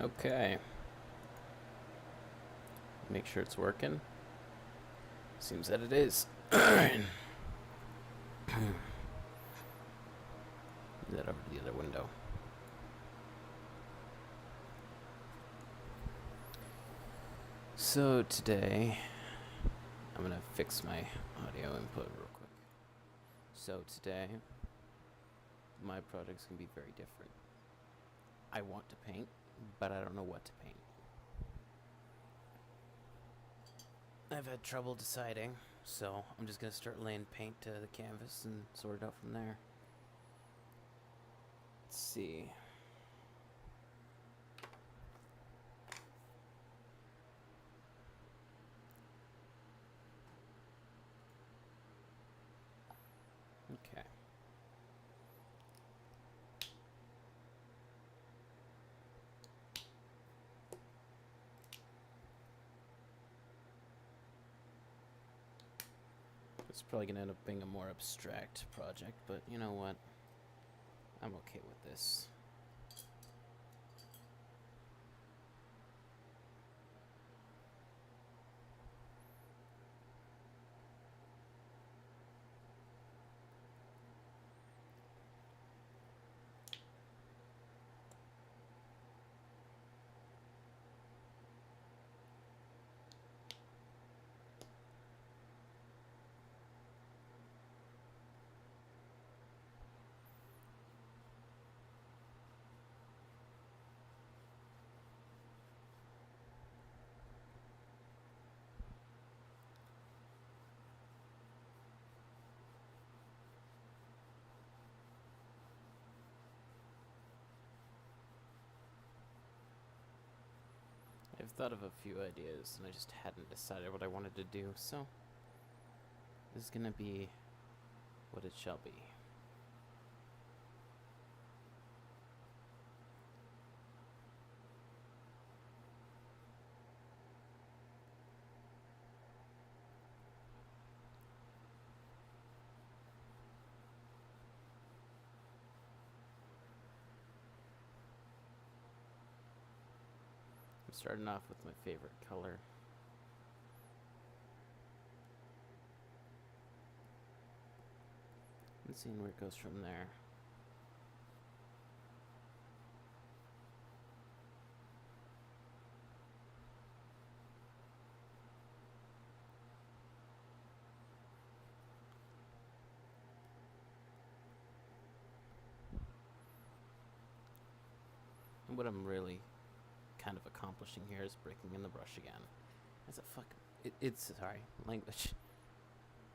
Okay. Make sure it's working. Seems that it is. Move that over to the other window. So today, I'm gonna fix my audio input real quick. So today, my project's gonna be very different. I want to paint, but I don't know what to paint. I've had trouble deciding, so I'm just gonna start laying paint to the canvas and sort it out from there. Let's see. Okay. It's probably gonna end up being a more abstract project, but you know what? I'm okay with this. I've thought of a few ideas, and I just hadn't decided what I wanted to do, so this is gonna be what it shall be. I'm starting off with my favorite color. And seeing where it goes from there. And what I'm really kind of accomplishing here is breaking in the brush again. It's a fucking... It's... Sorry, language.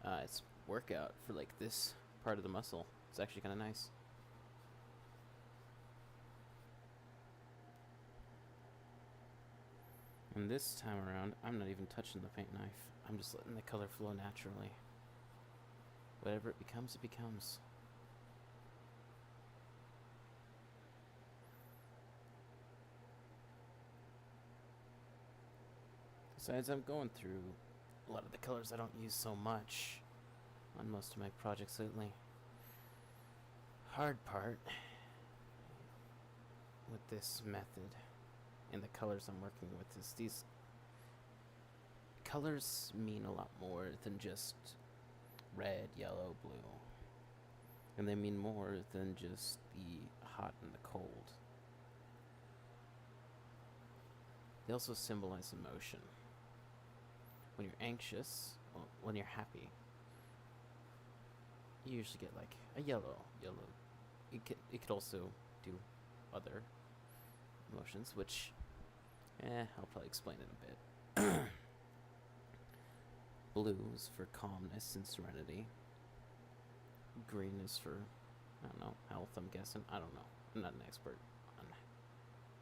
It's workout for, like, this part of the muscle. It's actually kind of nice. And this time around, I'm not even touching the paint knife. I'm just letting the color flow naturally. Whatever it becomes, it becomes. Besides, I'm going through a lot of the colors I don't use so much on most of my projects lately. Hard part with this method and the colors I'm working with is these colors mean a lot more than just red, yellow, blue. And they mean more than just the hot and the cold. They also symbolize emotion. When you're anxious, well, when you're happy, you usually get like a yellow. It could also do other emotions, which, I'll probably explain in a bit. Blue is for calmness and serenity. Green is for, I don't know, health, I'm guessing. I don't know. I'm not an expert on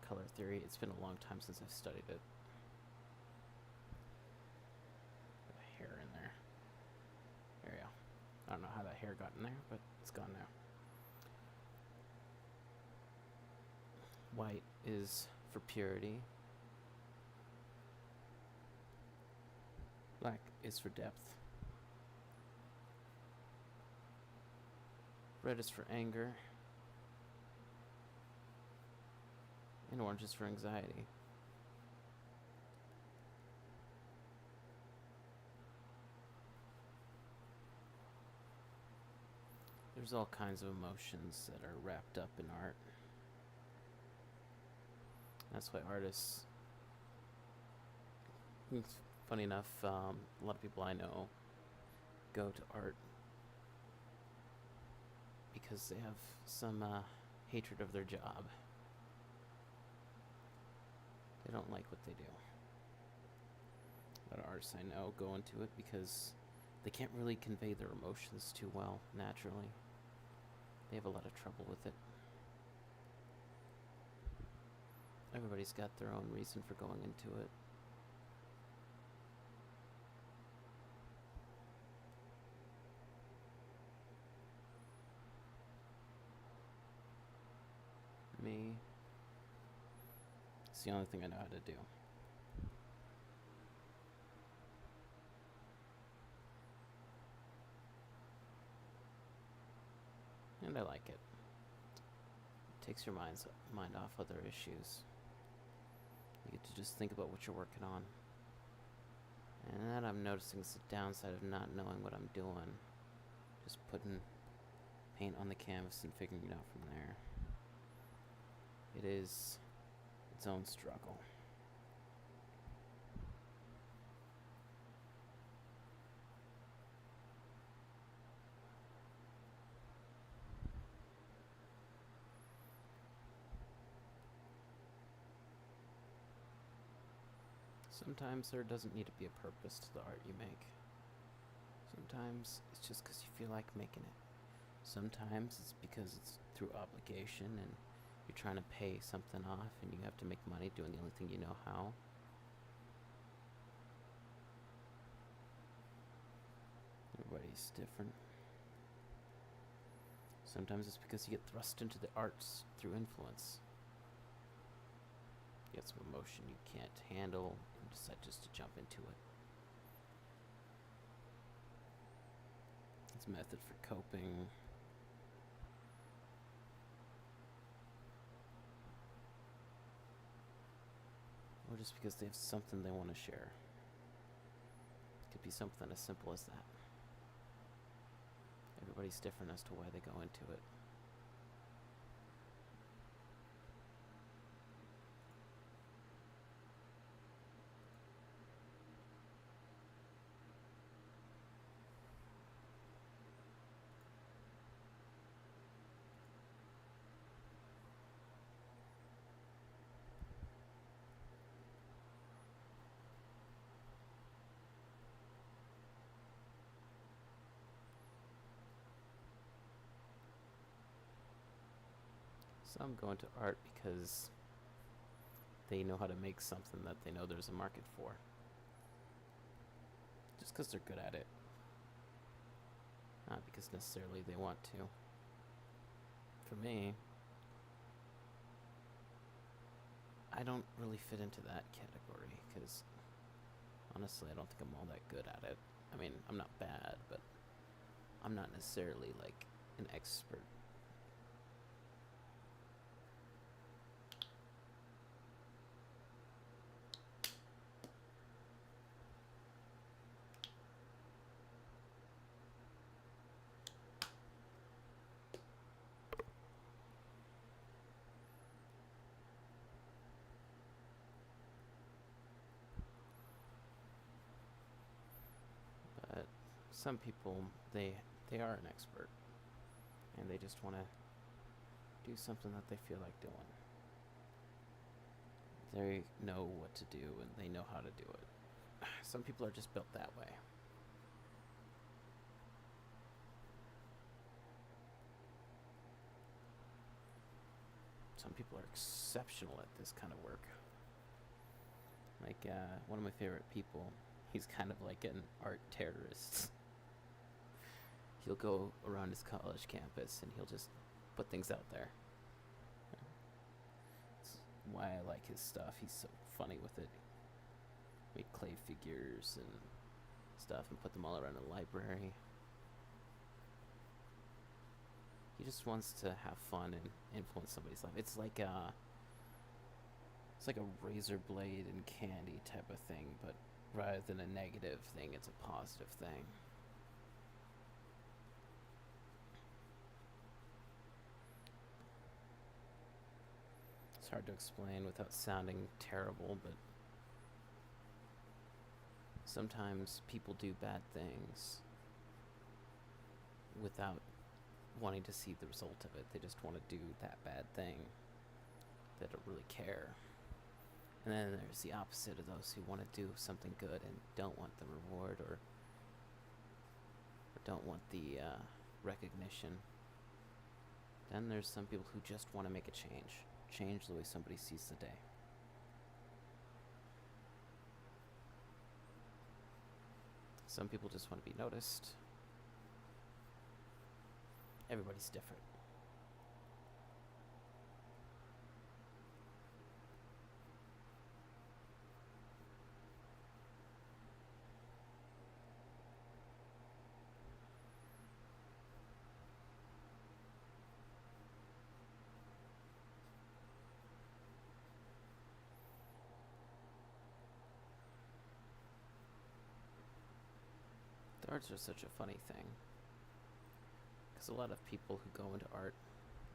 color theory. It's been a long time since I've studied it. Got a hair in there. There we go. I don't know how that hair got in there, but it's gone now. White is for purity. Black is for depth. Red is for anger. And oranges for anxiety. There's all kinds of emotions that are wrapped up in art. That's why artists, it's funny enough, a lot of people I know go to art because they have some hatred of their job. They don't like what they do. A lot of artists I know go into it because they can't really convey their emotions too well naturally. They have a lot of trouble with it. Everybody's got their own reason for going into it. Me, it's the only thing I know how to do. And I like it. It takes your mind off other issues. You get to just think about what you're working on. And that I'm noticing is the downside of not knowing what I'm doing. Just putting paint on the canvas and figuring it out from there. It is its own struggle. Sometimes there doesn't need to be a purpose to the art you make. Sometimes it's just because you feel like making it. Sometimes it's because it's through obligation and you're trying to pay something off and you have to make money doing the only thing you know how. Everybody's different. Sometimes it's because you get thrust into the arts through influence. You get some emotion you can't handle and decide just to jump into it. It's a method for coping. Or just because they have something they want to share. It could be something as simple as that. Everybody's different as to why they go into it. Some go into art because they know how to make something that they know there's a market for. Just because they're good at it. Not because necessarily they want to. For me, I don't really fit into that category because honestly, I don't think I'm all that good at it. I mean, I'm not bad, but I'm not necessarily like an expert. But some people, they are an expert, and they just want to do something that they feel like doing. They know what to do, and they know how to do it. Some people are just built that way. Some people are exceptional at this kind of work. Like, one of my favorite people, he's kind of like an art terrorist. He'll go around his college campus and he'll just put things out there. That's why I like his stuff. He's so funny with it. Make clay figures and stuff and put them all around the library. He just wants to have fun and influence somebody's life. It's like It's like a razor blade and candy type of thing, but rather than a negative thing, it's a positive thing. It's hard to explain without sounding terrible, but sometimes people do bad things without wanting to see the result of it. They just want to do that bad thing. They don't really care. And then there's the opposite of those who want to do something good and don't want the reward or don't want the recognition. Then there's some people who just want to make a change the way somebody sees the day. Some people just want to be noticed. Everybody's different. The arts are such a funny thing. Because a lot of people who go into art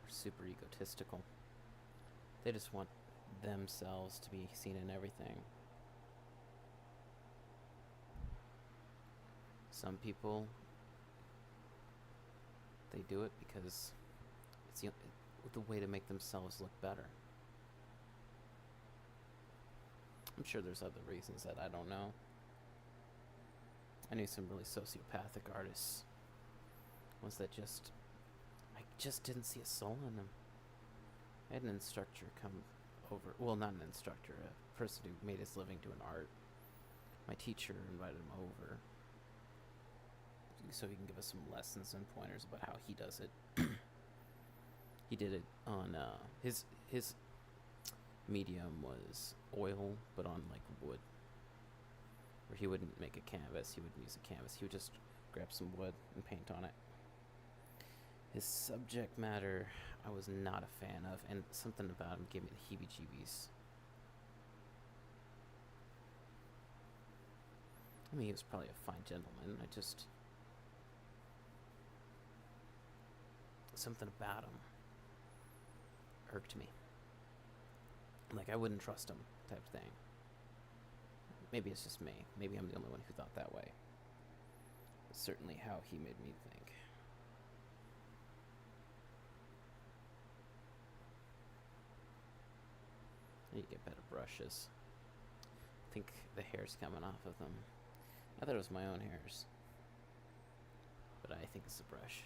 are super egotistical. They just want themselves to be seen in everything. Some people, they do it because it's the way to make themselves look better. I'm sure there's other reasons that I don't know. I knew some really sociopathic artists. Ones that I just didn't see a soul in them. I had an instructor come over. Well, not an instructor, a person who made his living doing art. My teacher invited him over so he can give us some lessons and pointers about how he does it. He did it on his medium was oil, but on like wood. Where he wouldn't make a canvas, he wouldn't use a canvas. He would just grab some wood and paint on it. His subject matter I was not a fan of, and something about him gave me the heebie-jeebies. I mean, he was probably a fine gentleman. Something about him irked me. Like, I wouldn't trust him type thing. Maybe it's just me. Maybe I'm the only one who thought that way. But certainly how he made me think. I need to get better brushes. I think the hair's coming off of them. I thought it was my own hairs. But I think it's the brush.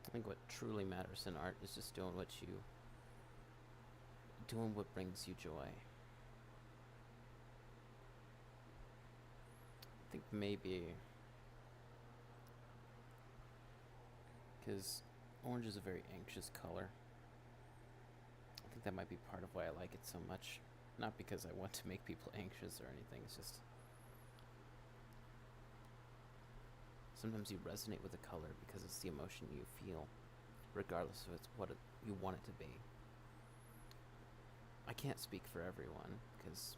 I think what truly matters in art is just doing what brings you joy. I think maybe because orange is a very anxious color. I think that might be part of why I like it so much. Not because I want to make people anxious or anything, it's just sometimes you resonate with a color because it's the emotion you feel, regardless of what you want it to be. I can't speak for everyone, because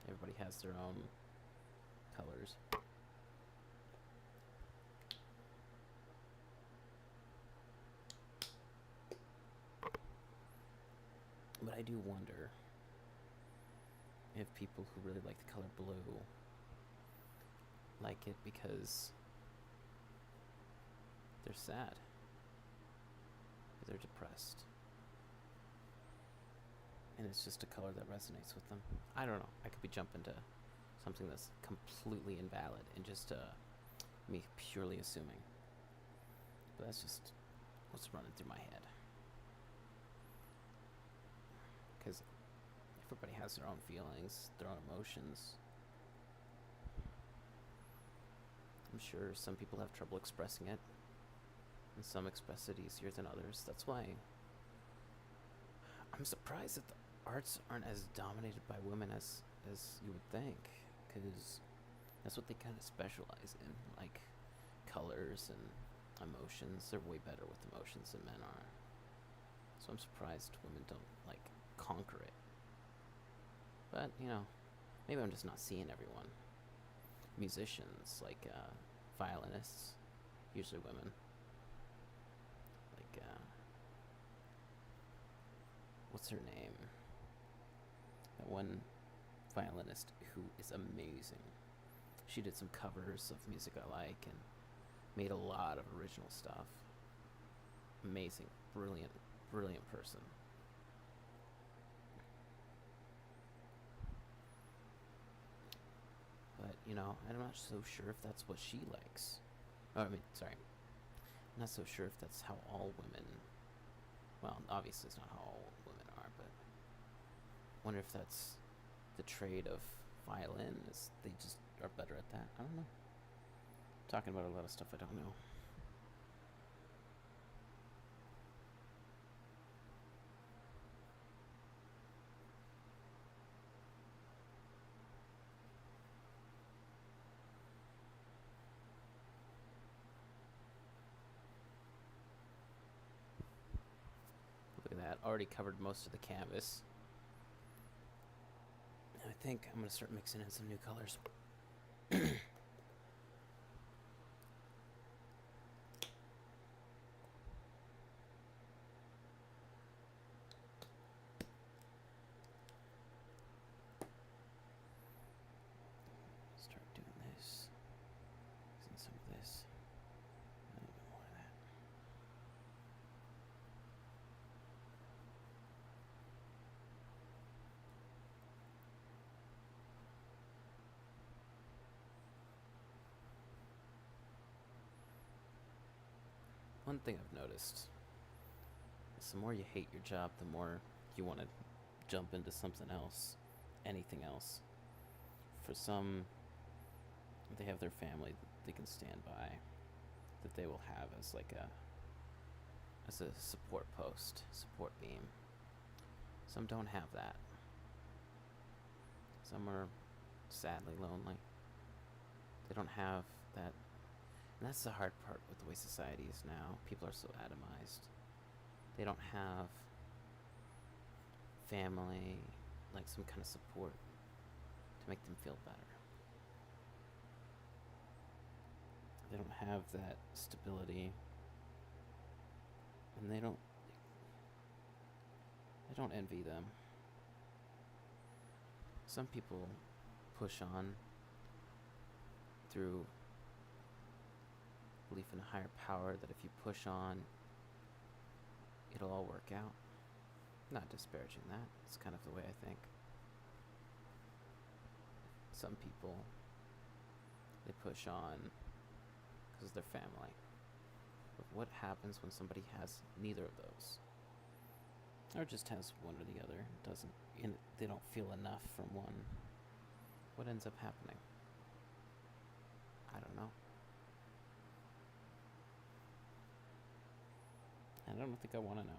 everybody has their own colors. But I do wonder if people who really like the color blue like it because they're sad, or they're depressed, and it's just a color that resonates with them. I don't know. I could be jumping to something that's completely invalid and just me purely assuming. But that's just what's running through my head. Because everybody has their own feelings, their own emotions. I'm sure some people have trouble expressing it, and some express it easier than others. That's why I'm surprised at arts aren't as dominated by women as you would think, because that's what they kind of specialize in, like colors and emotions. They're way better with emotions than men are. So I'm surprised women don't like conquer it. But you know, maybe I'm just not seeing everyone. Musicians, like violinists, usually women. Like what's her name? That one violinist who is amazing. She did some covers of music I like and made a lot of original stuff. Amazing, brilliant, brilliant person. But, you know, I'm not so sure if that's what she likes. Oh, I mean, sorry. I'm not so sure if that's how all women... Well, obviously it's not how all women are, but... I wonder if that's the trade of violin, is they just are better at that. I don't know. I'm talking about a lot of stuff I don't know. Look at that, already covered most of the canvas. I think I'm going to start mixing in some new colors. Start doing this. Mixing some of this. A little bit more of that. One thing I've noticed is the more you hate your job, the more you want to jump into something else, anything else. For some, they have their family that they can stand by, that they will have as like as a support post, support beam. Some don't have that. Some are sadly lonely. They don't have that. And that's the hard part with the way society is now. People are so atomized. They don't have family, like some kind of support to make them feel better. They don't have that stability. And I don't envy them. Some people push on through belief in a higher power, that if you push on, it'll all work out. Not disparaging that. It's kind of the way I think. Some people, they push on because of their family. But what happens when somebody has neither of those? Or just has one or the other? They don't feel enough from one. What ends up happening? I don't know. I don't think I want to know.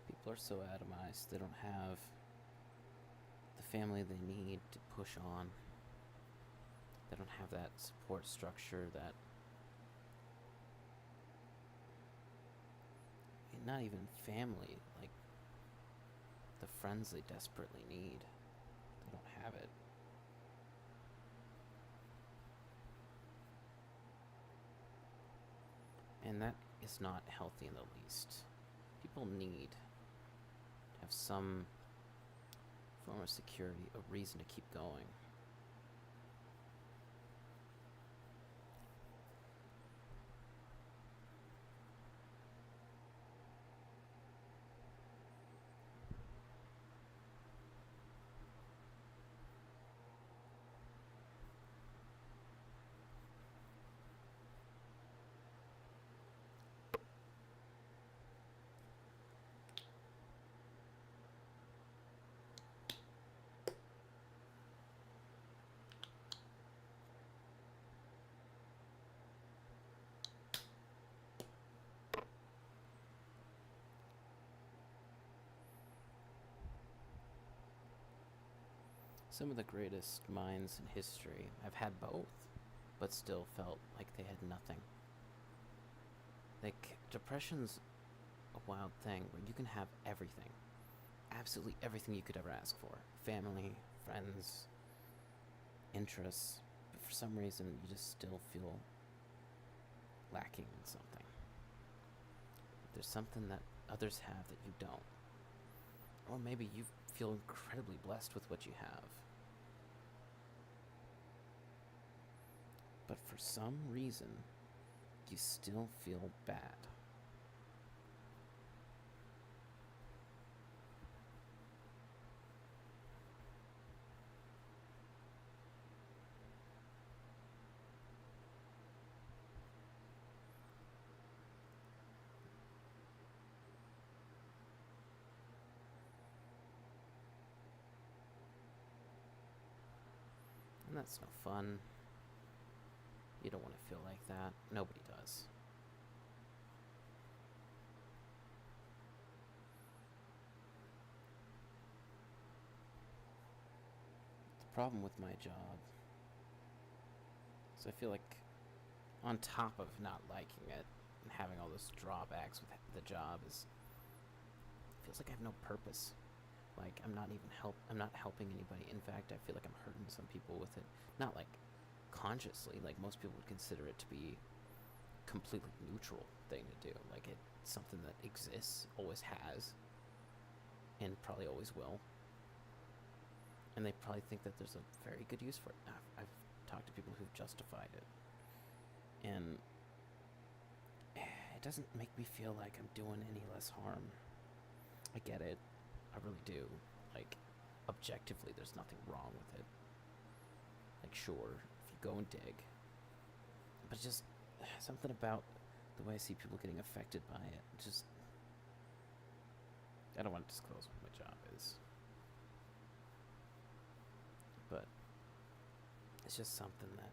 People are so atomized, they don't have the family they need to push on. They don't have that support structure, that... Not even family, like the friends they desperately need. They don't have it. And that is not healthy in the least. People need to have some form of security, a reason to keep going. Some of the greatest minds in history have had both, but still felt like they had nothing. Like, depression's a wild thing where you can have everything. Absolutely everything you could ever ask for. Family, friends, interests. But for some reason, you just still feel lacking in something. There's something that others have that you don't. Or maybe you feel incredibly blessed with what you have. But for some reason, you still feel bad. And that's no fun. You don't want to feel like that. Nobody does. The problem with my job is I feel like on top of not liking it and having all those drawbacks with the job is it feels like I have no purpose. Like I'm not helping anybody. In fact, I feel like I'm hurting some people with it. Not like consciously, like most people would consider it to be a completely neutral thing to do. Like it's something that exists, always has, and probably always will. And they probably think that there's a very good use for it. I've talked to people who've justified it. And it doesn't make me feel like I'm doing any less harm. I get it. I really do. Like, objectively, there's nothing wrong with it. Like, sure, if you go and dig. But just something about the way I see people getting affected by it. Just, I don't want to disclose what my job is. But it's just something that,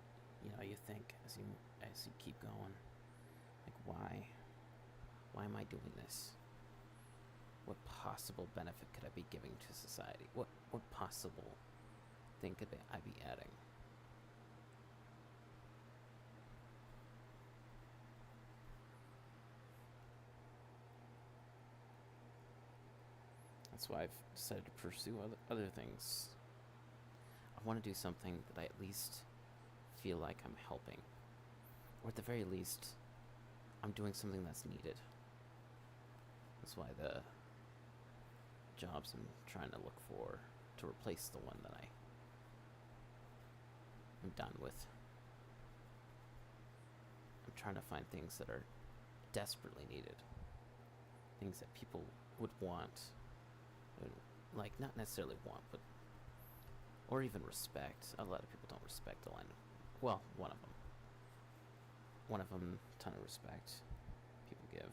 you think as you keep going. Like, why am I doing this? What possible benefit could I be giving to society? What possible thing could I be adding? That's why I've decided to pursue other things. I want to do something that I at least feel like I'm helping. Or at the very least, I'm doing something that's needed. That's why the jobs I'm trying to look for to replace the one that I'm done with. I'm trying to find things that are desperately needed. Things that people would want. Like, not necessarily want, but or even respect. A lot of people don't respect the line. Well, one of them. One of them, ton of respect people give.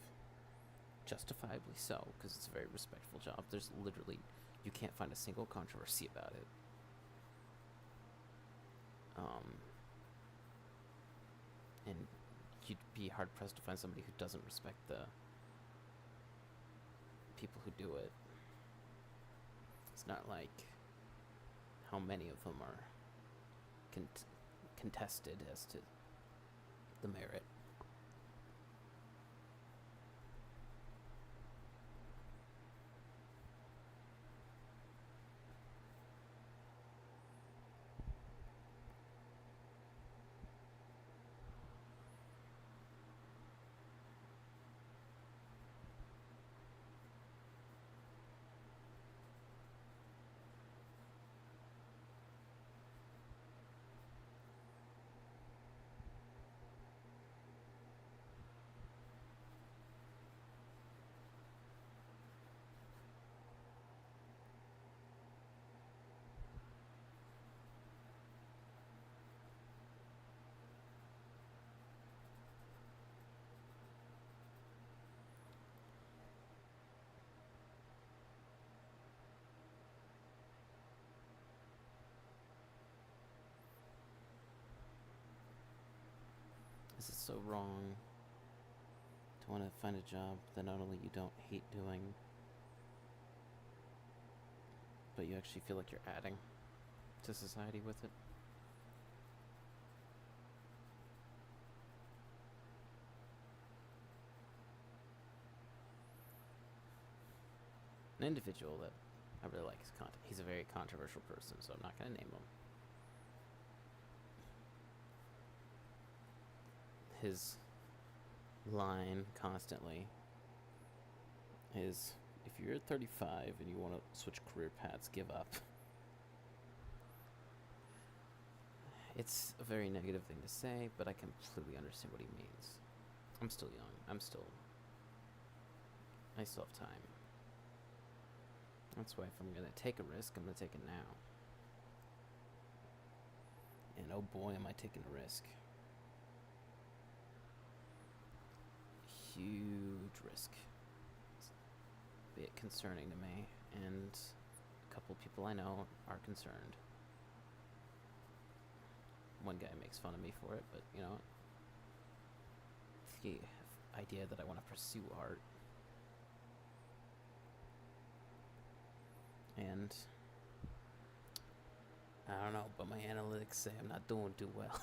Justifiably so, because it's a very respectful job. There's literally, you can't find a single controversy about it. And you'd be hard pressed to find somebody who doesn't respect the people who do it. It's not like how many of them are contested as to the merit. Is it so wrong to want to find a job that not only you don't hate doing, but you actually feel like you're adding? to society with it. An individual that I really like his content. He's a very controversial person, so I'm not going to name him. His line constantly is, if you're 35 and you want to switch career paths, give up. It's a very negative thing to say, but I completely understand what he means. I'm still young. I still have time. That's why if I'm going to take a risk, I'm going to take it now. And oh boy, am I taking a risk. Huge risk. It's a bit concerning to me, and a couple people I know are concerned. One guy makes fun of me for it, but you know, the idea that I want to pursue art, and I don't know, but my analytics say I'm not doing too well.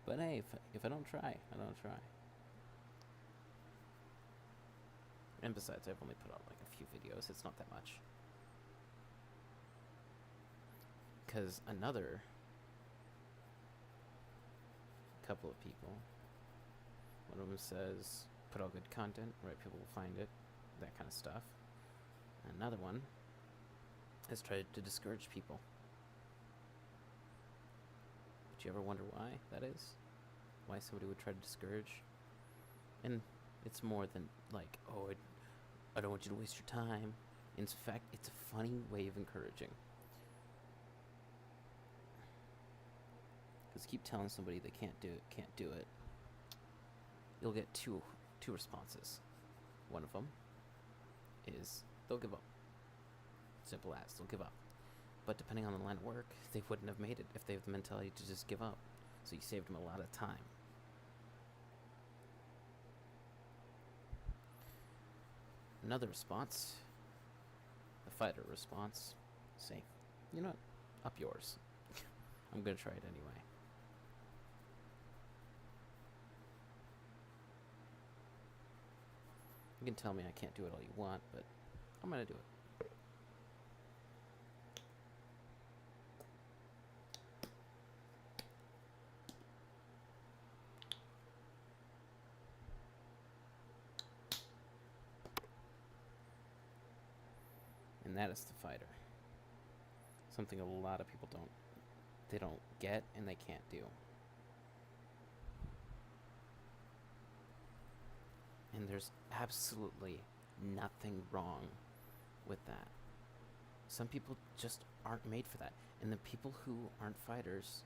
But hey, if I don't try, I don't try. And besides, I've only put out like a few videos. It's not that much. Because another couple of people, one of them says, put out good content, right? People will find it, that kind of stuff. Another one has tried to discourage people. But you ever wonder why that is? Why somebody would try to discourage? And it's more than like, oh, I don't want you to waste your time. In fact, it's a funny way of encouraging. Because keep telling somebody they can't do it, you'll get two responses. One of them is they'll give up. Simple as, they'll give up. But depending on the line of work, they wouldn't have made it if they have the mentality to just give up. So you saved them a lot of time. Another response, the fighter response, say, you know what, up yours. I'm going to try it anyway. You can tell me I can't do it all you want, but I'm going to do it. And that is the fighter. Something a lot of people don't get and they can't do. And there's absolutely nothing wrong with that. Some people just aren't made for that. And the people who aren't fighters,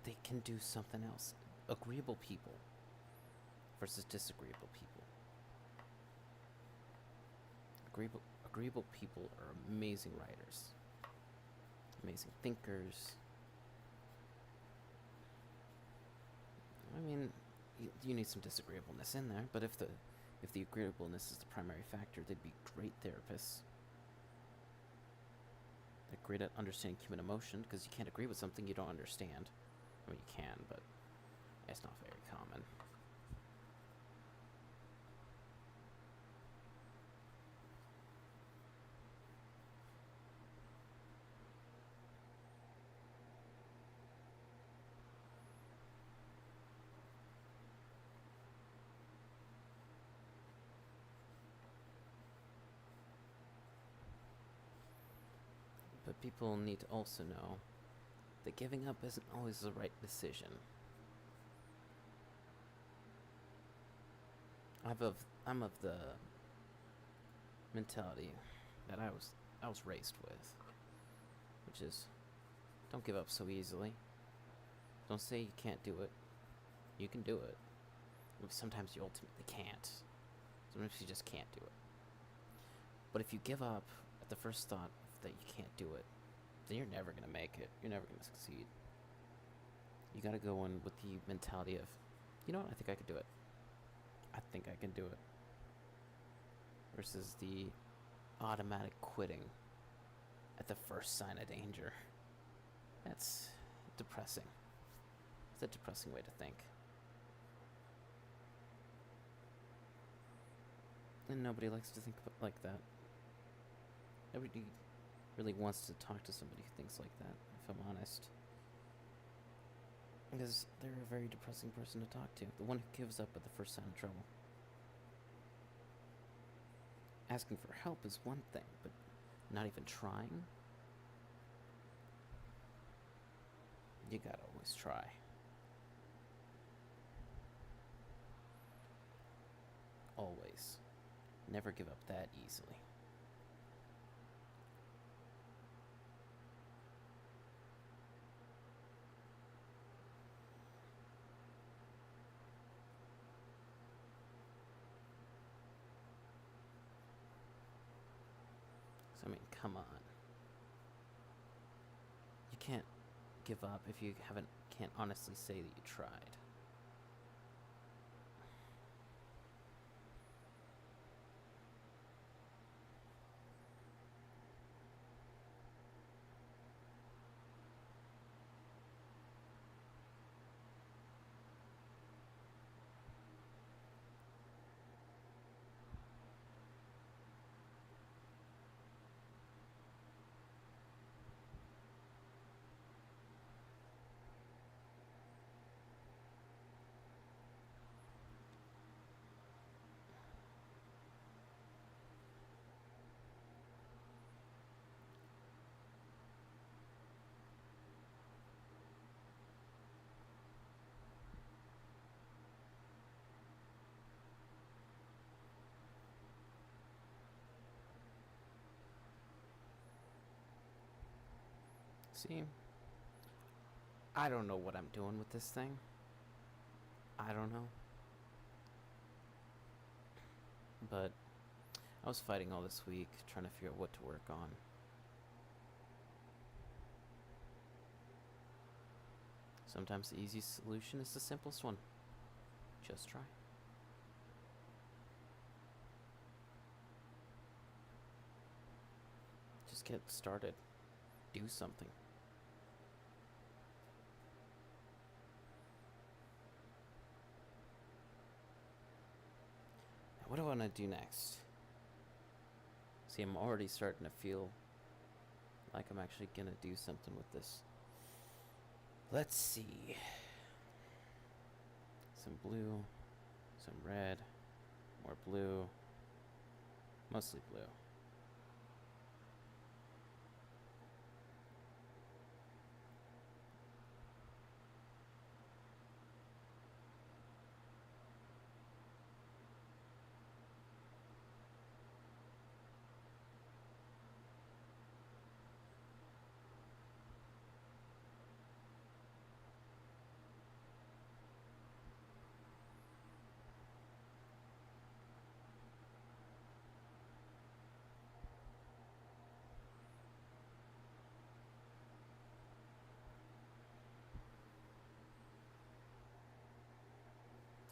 they can do something else. Agreeable people versus disagreeable people. Agreeable people are amazing writers, amazing thinkers. I mean, you need some disagreeableness in there, but if the agreeableness is the primary factor, they'd be great therapists. They're great at understanding human emotion, because you can't agree with something you don't understand. I mean, you can, but it's not very common. But people need to also know that giving up isn't always the right decision. I'm of the mentality that I was raised with, which is, don't give up so easily. Don't say you can't do it. You can do it. Sometimes you ultimately can't. Sometimes you just can't do it. But if you give up at the first thought that you can't do it, then you're never going to make it. You're never going to succeed. You got to go in with the mentality of, you know what, I think I could do it. I think I can do it. Versus the automatic quitting. at the first sign of danger. That's depressing. It's a depressing way to think. And nobody likes to think like that. Nobody really wants to talk to somebody who thinks like that, if I'm honest. Because they're a very depressing person to talk to. The one who gives up at the first sign of trouble. Asking for help is one thing, but not even trying? You gotta always try. Always. Never give up that easily. So, I mean, come on. You can't give up if you can't honestly say that you tried. See, I don't know what I'm doing with this thing. I don't know. But I was fighting all this week, trying to figure out what to work on. Sometimes the easiest solution is the simplest one. Just try. Just get started. Do something. What do I want to do next? See, I'm already starting to feel like I'm actually going to do something with this. Let's see. Some blue, some red, more blue, mostly blue.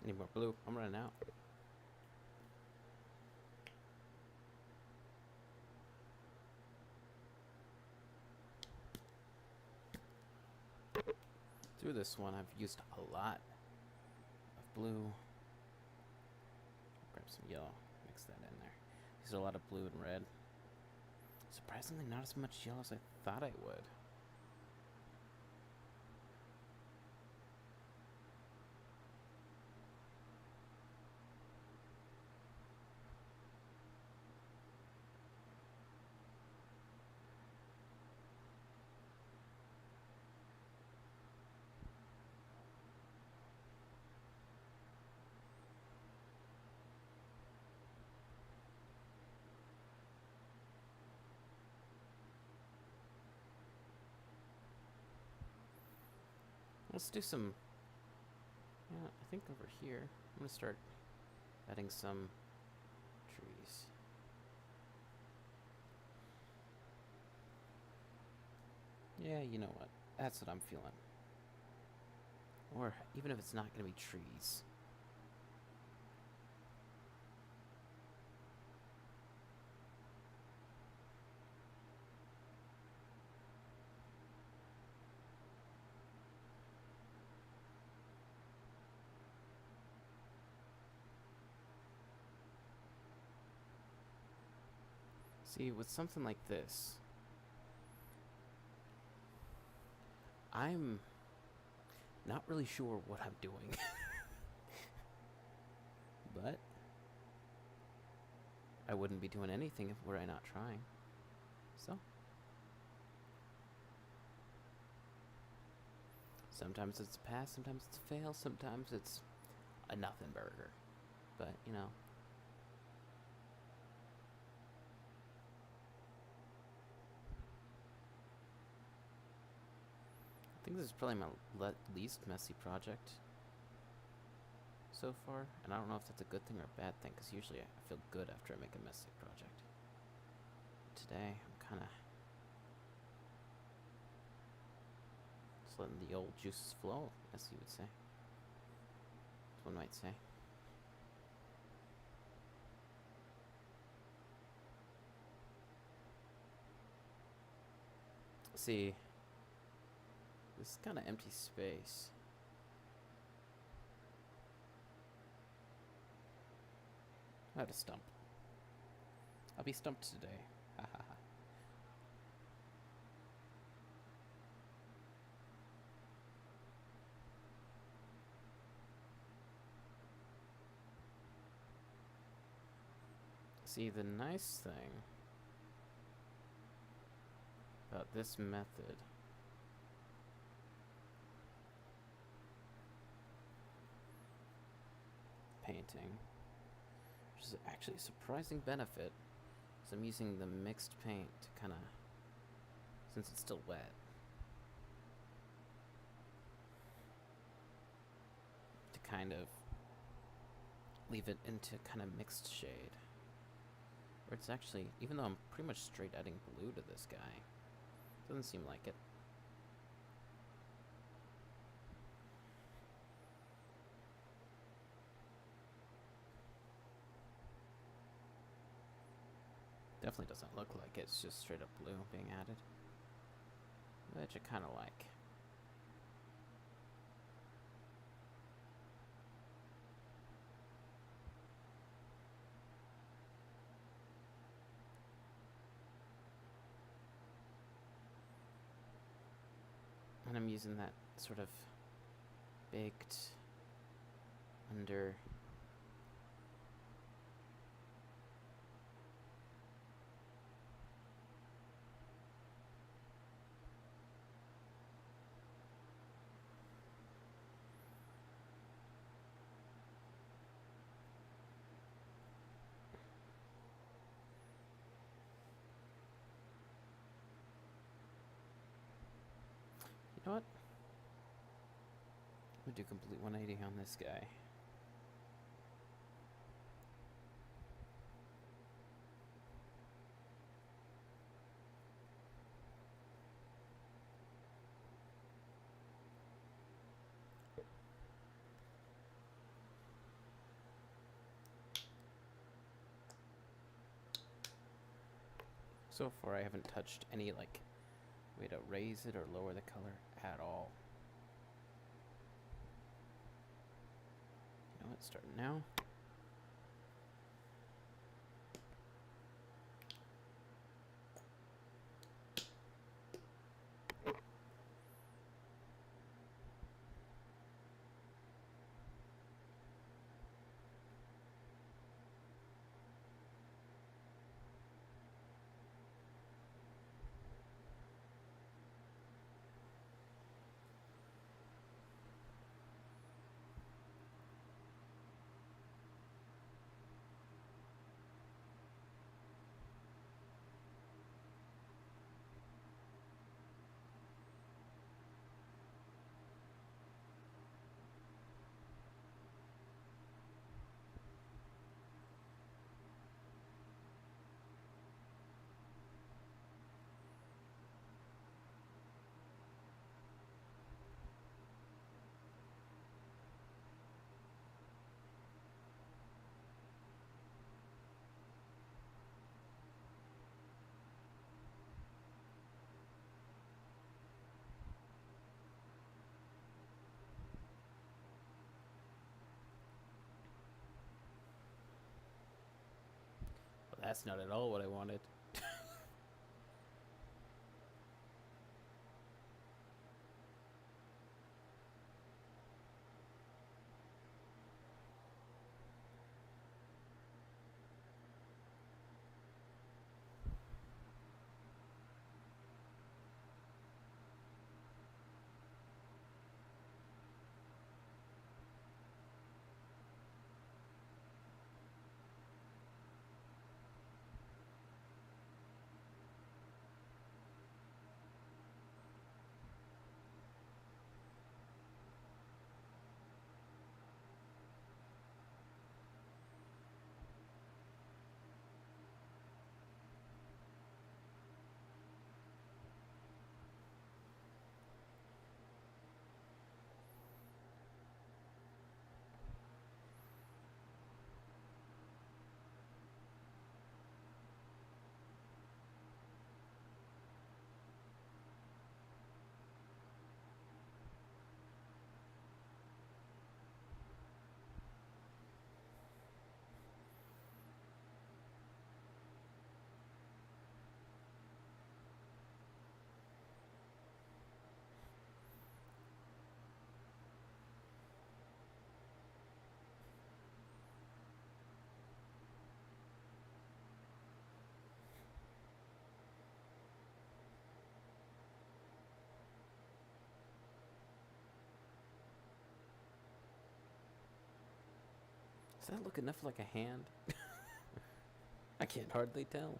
Any more blue? I'm running out. Through this one, I've used a lot of blue. Grab some yellow, mix that in there. These are a lot of blue and red. Surprisingly, not as much yellow as I thought I would. Let's do some, yeah, I think over here, I'm going to start adding some trees. Yeah, you know what? That's what I'm feeling. Or even if it's not going to be trees. See, with something like this, I'm not really sure what I'm doing. But I wouldn't be doing anything if were I not trying. So sometimes it's a pass, sometimes it's a fail, sometimes it's a nothing burger. But, you know. I think this is probably my least messy project so far. And I don't know if that's a good thing or a bad thing, because usually I feel good after I make a messy project. Today, I'm kind of just letting the old juices flow, as you would say. As one might say. See, this kind of empty space. I have to stump. I'll be stumped today. Ha ha ha. See, the nice thing about this method painting, which is actually a surprising benefit, is I'm using the mixed paint to kind of, since it's still wet, to kind of leave it into kind of mixed shade. Where it's actually, even though I'm pretty much straight adding blue to this guy, doesn't seem like it. Definitely doesn't look like it. It's just straight up blue being added, which I kind of like. And I'm using that sort of baked under you know what? I'm gonna do complete 180 on this guy. So far I haven't touched any like way to raise it or lower the color at all. You know what, starting now. Well, that's not at all what I wanted. that look enough like a hand? I can't hardly tell.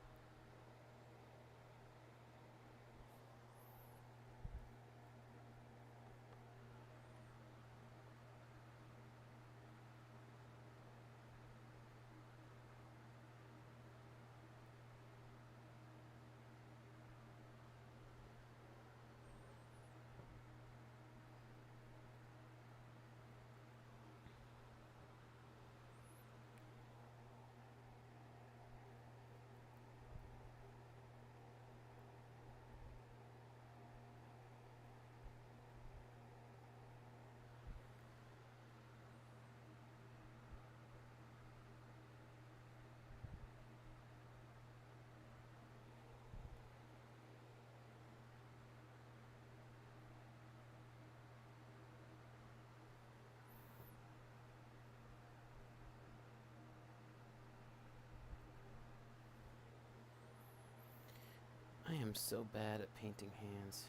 I am so bad at painting hands.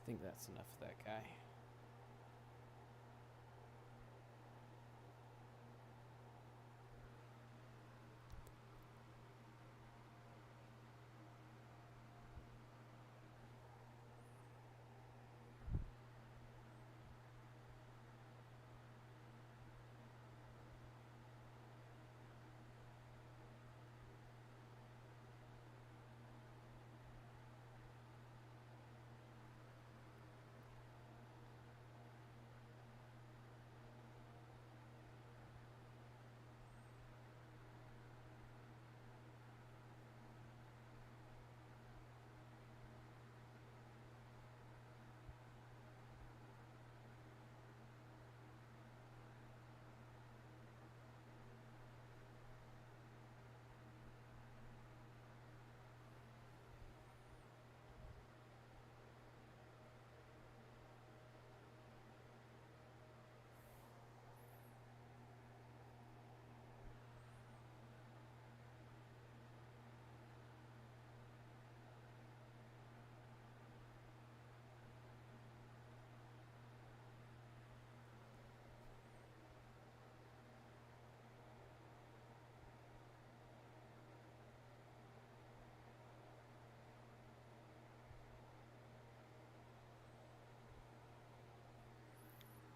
I think that's enough of that guy.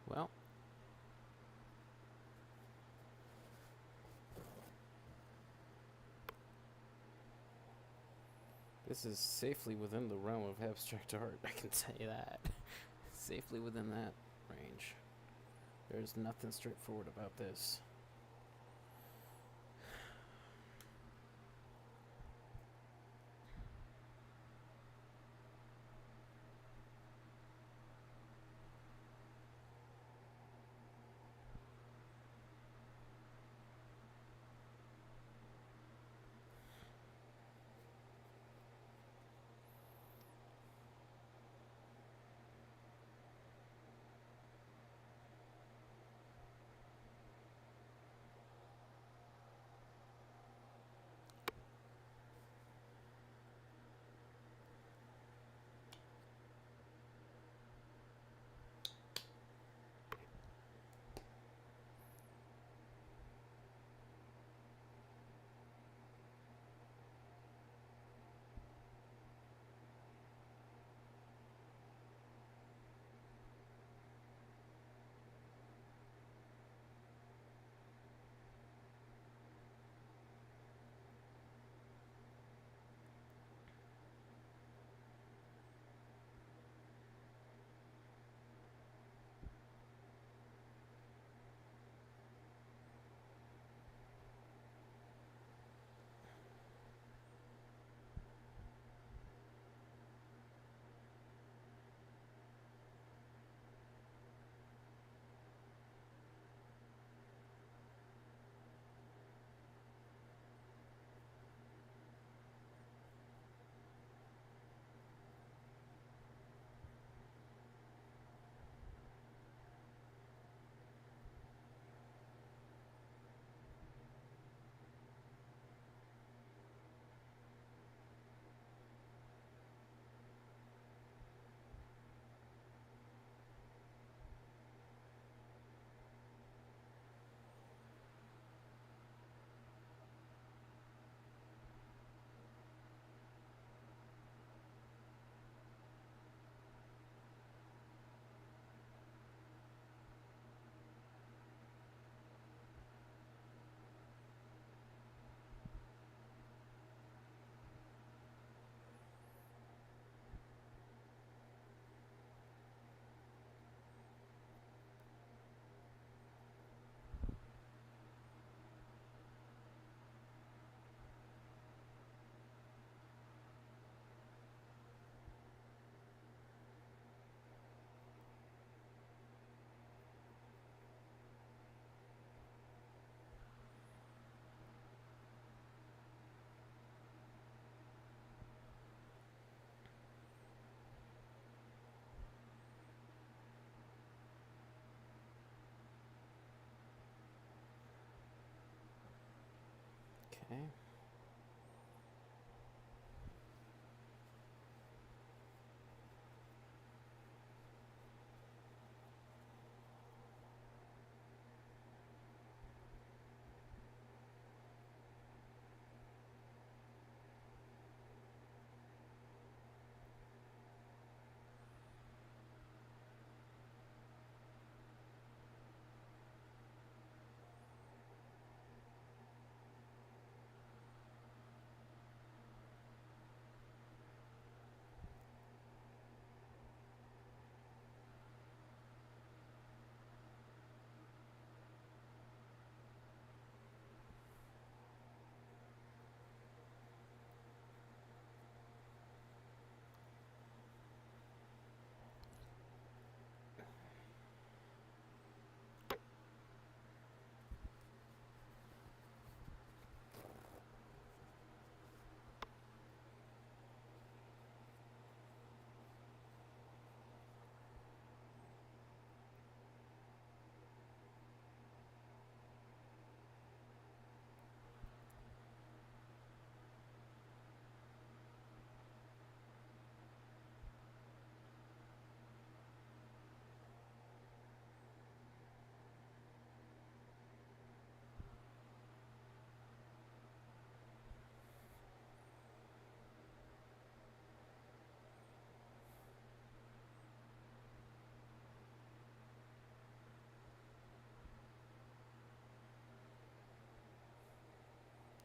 Well, this is safely within the realm of abstract art, I can tell you that. Safely within that range. There's nothing straightforward about this. Okay.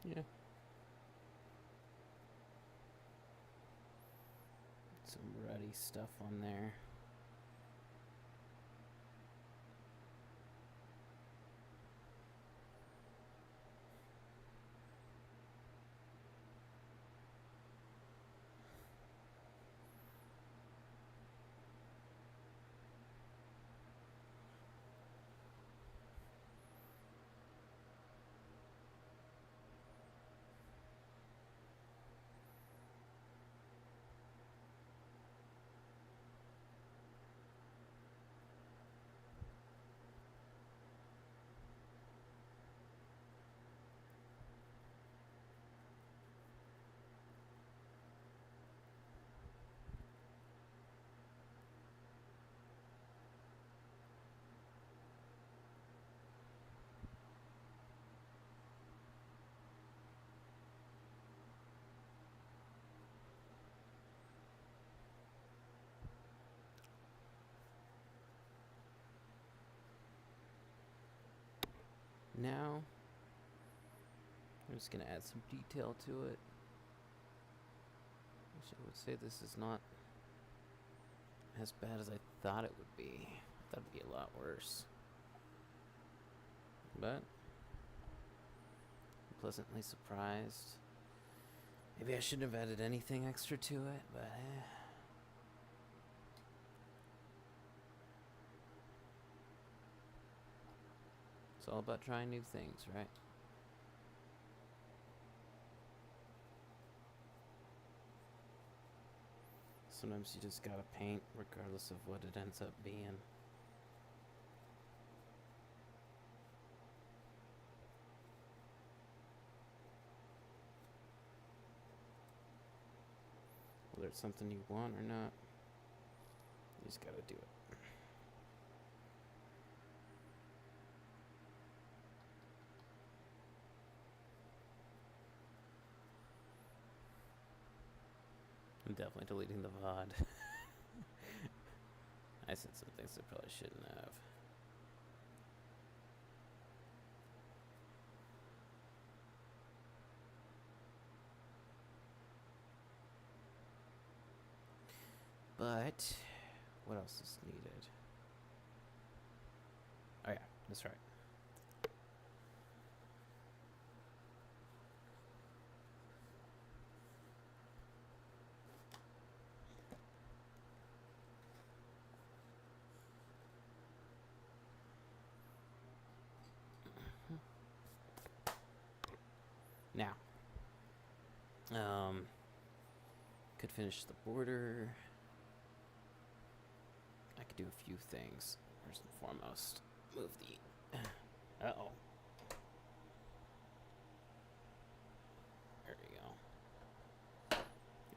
Yeah. Some ruddy stuff on there. Now, I'm just gonna add some detail to it. Which I would say this is not as bad as I thought it would be. I thought it'd be a lot worse. But, I'm pleasantly surprised. Maybe I shouldn't have added anything extra to it, but it's all about trying new things, right? Sometimes you just gotta paint regardless of what it ends up being. Whether it's something you want or not, you just gotta do it. I'm definitely deleting the VOD. I said some things I probably shouldn't have. But, what else is needed? Oh yeah, that's right. Now, could finish the border. I could do a few things. First and foremost, move the... Uh-oh.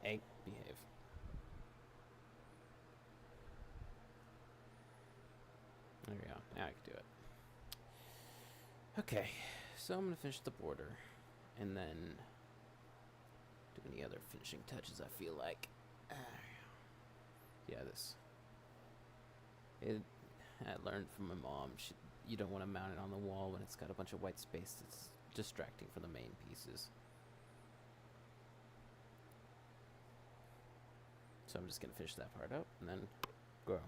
Hey, behave. There we go. Now I can do it. Okay, so I'm gonna finish the border, and then do any other finishing touches I feel like. Yeah, this. I learned from my mom. You don't want to mount it on the wall when it's got a bunch of white space that's distracting from the main pieces. So I'm just gonna finish that part up and then grow.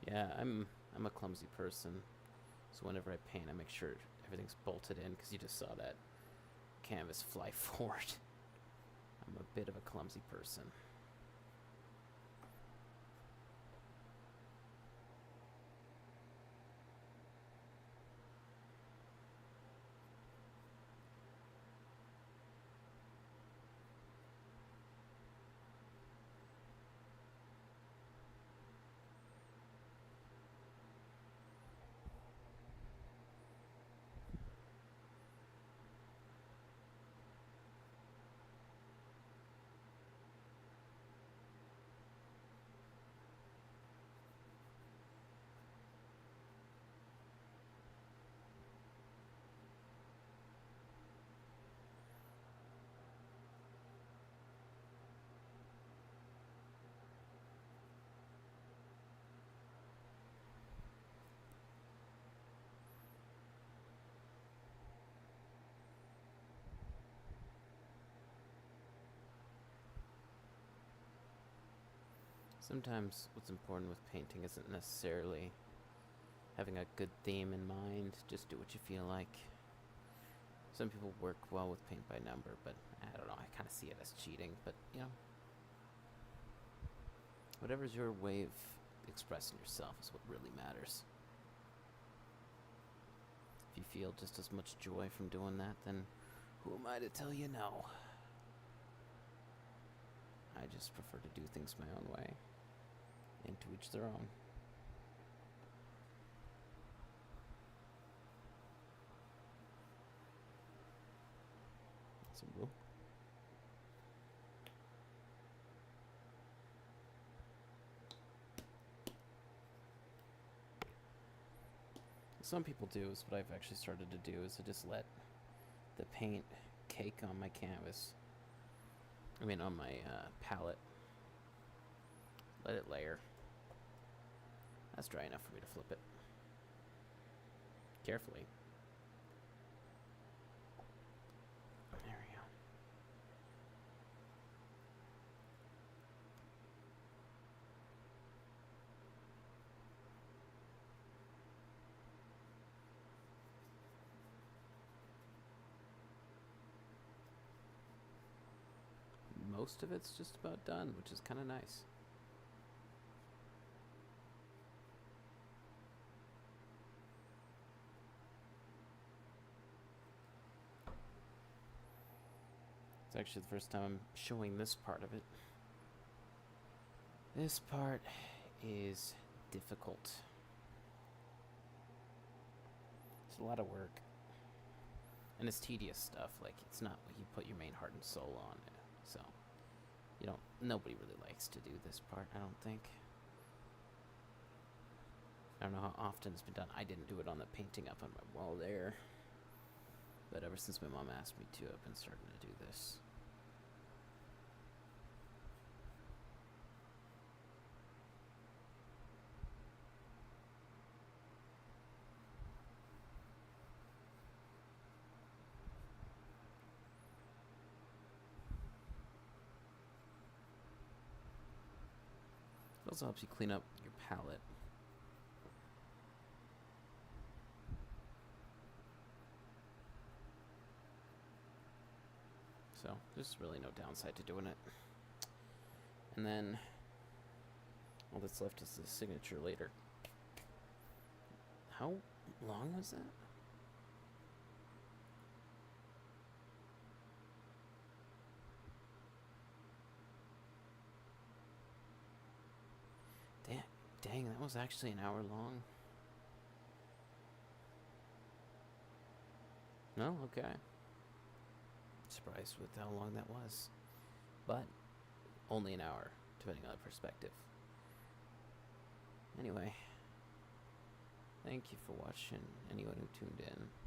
Yeah, I'm a clumsy person, so whenever I paint, I make sure everything's bolted in, because you just saw that canvas fly forward. I'm a bit of a clumsy person. Sometimes what's important with painting isn't necessarily having a good theme in mind. Just do what you feel like. Some people work well with paint by number, but I don't know. I kind of see it as cheating, but you know, whatever's your way of expressing yourself is what really matters. If you feel just as much joy from doing that, then who am I to tell you no? I just prefer to do things my own way, and to each their own. Some blue. Some people do is what I've actually started to do is I just let the paint cake on my canvas. I mean on my palette. Let it layer. That's dry enough for me to flip it. Carefully. There we go. Most of it's just about done, which is kind of nice. It's actually the first time I'm showing this part of it. This part is difficult. It's a lot of work. And it's tedious stuff. Like, it's not what you put your main heart and soul on it. So, you don't, nobody really likes to do this part, I don't think. I don't know how often it's been done. I didn't do it on the painting up on my wall there. But ever since my mom asked me to, I've been starting to do this. It also helps you clean up your palette. So there's really no downside to doing it. And then All that's left is the signature later. How long was that? Dang, that was actually an hour long. No? Okay. Surprised with how long that was. But only an hour, depending on perspective. Anyway, thank you for watching, anyone who tuned in.